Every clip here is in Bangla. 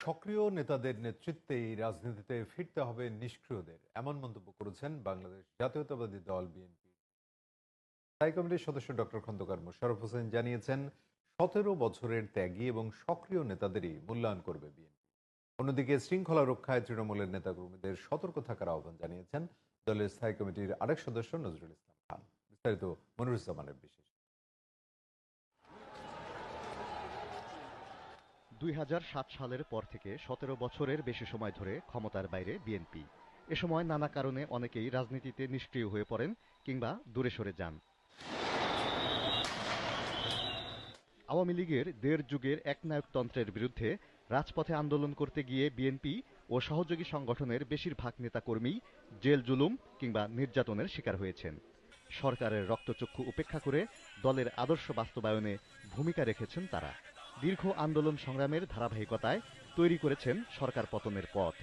সক্রিয় নেতাদের নেতৃত্বেই রাজনীতিতে ফিরতে হবে নিষ্ক্রিয়দের, এমন মন্তব্য করেছেন বাংলাদেশ জাতীয়তাবাদী দল বিএনপি স্থায়ী কমিটির সদস্য ডক্টর খন্দকার মোশাররফ হোসেন জানিয়েছেন, 17 বছরের ত্যাগী এবং সক্রিয় নেতাদেরই মূল্যায়ন করবে বিএনপি। অন্যদিকে শৃঙ্খলা রক্ষায় তৃণমূলের নেতাকর্মীদের সতর্ক থাকার আহ্বান জানিয়েছেন দলের স্থায়ী কমিটির আরেক সদস্য নজরুল ইসলাম খান। বিস্তারিত মনিরুজ্জামানের বিশেষ। ২০০৭ সালের পর থেকে ১৭ বছরের বেশি সময় ধরে ক্ষমতার বাইরে বিএনপি। এ সময় নানা কারণে অনেকেই রাজনীতিতে নিষ্ক্রিয় হয়ে পড়েন কিংবা দূরে সরে যান। আওয়ামী লীগের দেড় যুগের একনায়কতন্ত্রের বিরুদ্ধে রাজপথে আন্দোলন করতে গিয়ে বিএনপি ও সহযোগী সংগঠনের বেশিরভাগ নেতাকর্মী জেল জুলুম কিংবা নির্যাতনের শিকার হয়েছেন। সরকারের রক্তচক্ষু উপেক্ষা করে দলের আদর্শ বাস্তবায়নে ভূমিকা রেখেছেন তারা। দীর্ঘ আন্দোলন সংগ্রামের ধারাবাহিকতায় তৈরি করেছেন সরকার পতনের পথ।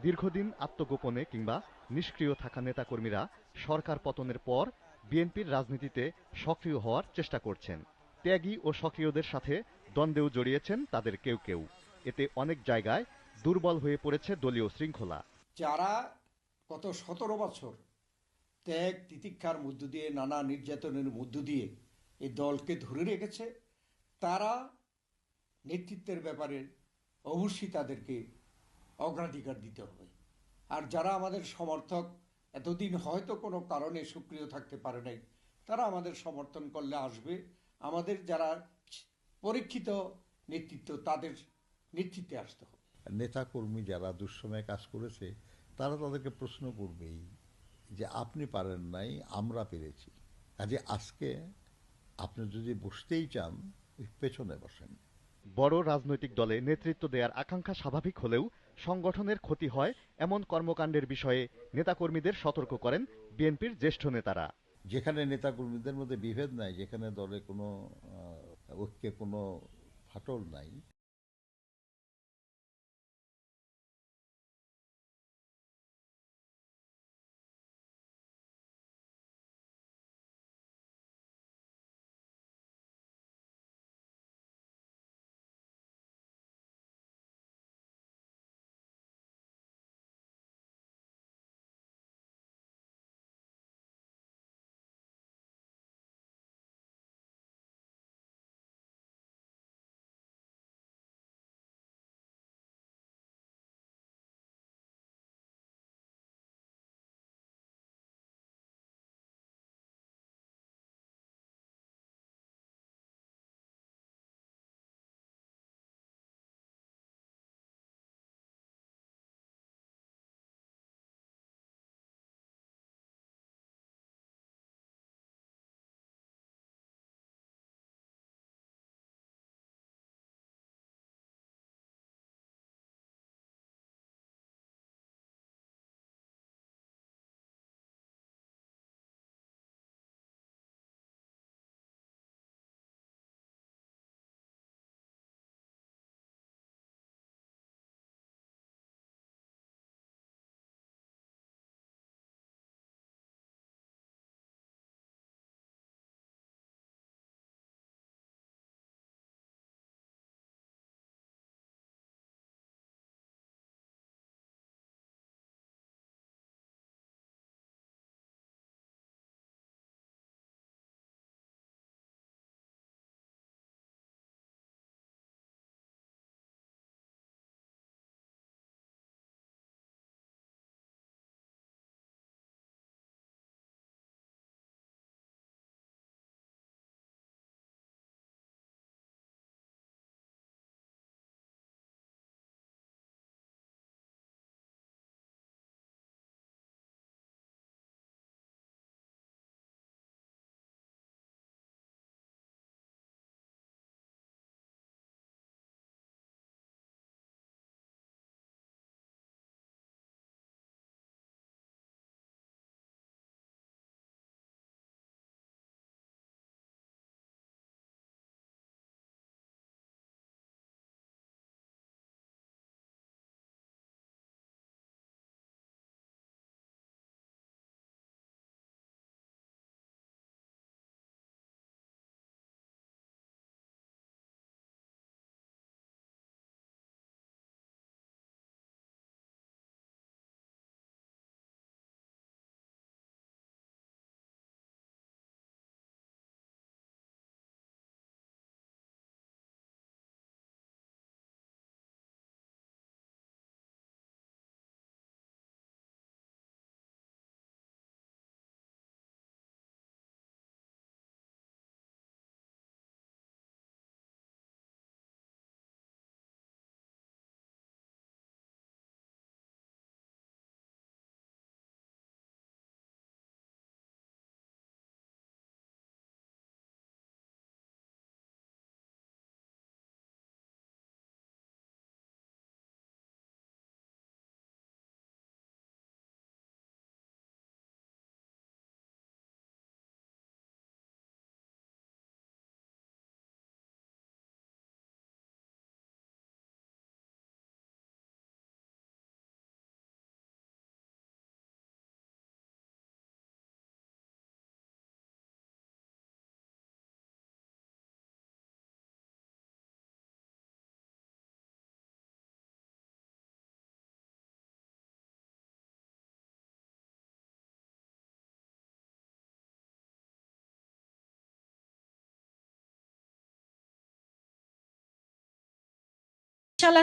দীর্ঘদিন আত্মগোপনে কিংবা নিষ্ক্রিয় থাকা নেতাকর্মীরা সরকার পতনের পর বিএনপির রাজনীতিতে সক্রিয় হওয়ার চেষ্টা করছেন। ত্যাগী ও সক্রিয়দের সাথে দ্বন্দ্বেও জড়িয়েছেন তাদের কেউ কেউ। এতে অনেক জায়গায় দুর্বল হয়ে পড়েছে দলীয় শৃঙ্খলা। যারা গত 17 বছর ত্যাগ তিতিক্ষার মধ্য দিয়ে, নানা নির্যাতনের মধ্য দিয়ে এই দলকে ধরে রেখেছে, তারা নেতৃত্বের ব্যাপারে অবশ্যই তাদেরকে অগ্রাধিকার দিতে হবে। আর যারা আমাদের সমর্থক, এতদিন হয়তো কোনো কারণে সক্রিয় থাকতে পারে নাই, তারা আমাদের সমর্থন করলে আসবে। আমাদের যারা পরীক্ষিত নেতৃত্ব, তাদের নেতৃত্বে আসতে হবে। নেতাকর্মী যারা দুঃসময়ে কাজ করেছে তারা তাদেরকে প্রশ্ন করবেই যে আপনি পারেন নাই, আমরা পেরেছি। কাজে আজকে আপনি যদি বসতেই চান, পেছনে বসেন। বড় রাজনৈতিক দলে নেতৃত্ব দেওয়ার আকাঙ্ক্ষা স্বাভাবিক হলেও সংগঠনের ক্ষতি হয় এমন কর্মকাণ্ডের বিষয়ে নেতাকর্মীদের সতর্ক করেন বিএনপির জ্যেষ্ঠ নেতারা। যেখানে নেতাকর্মীদের মধ্যে বিভেদ নাই, যেখানে দলে কোনো ঐক্যে কোনো ফাটল নাই, চলা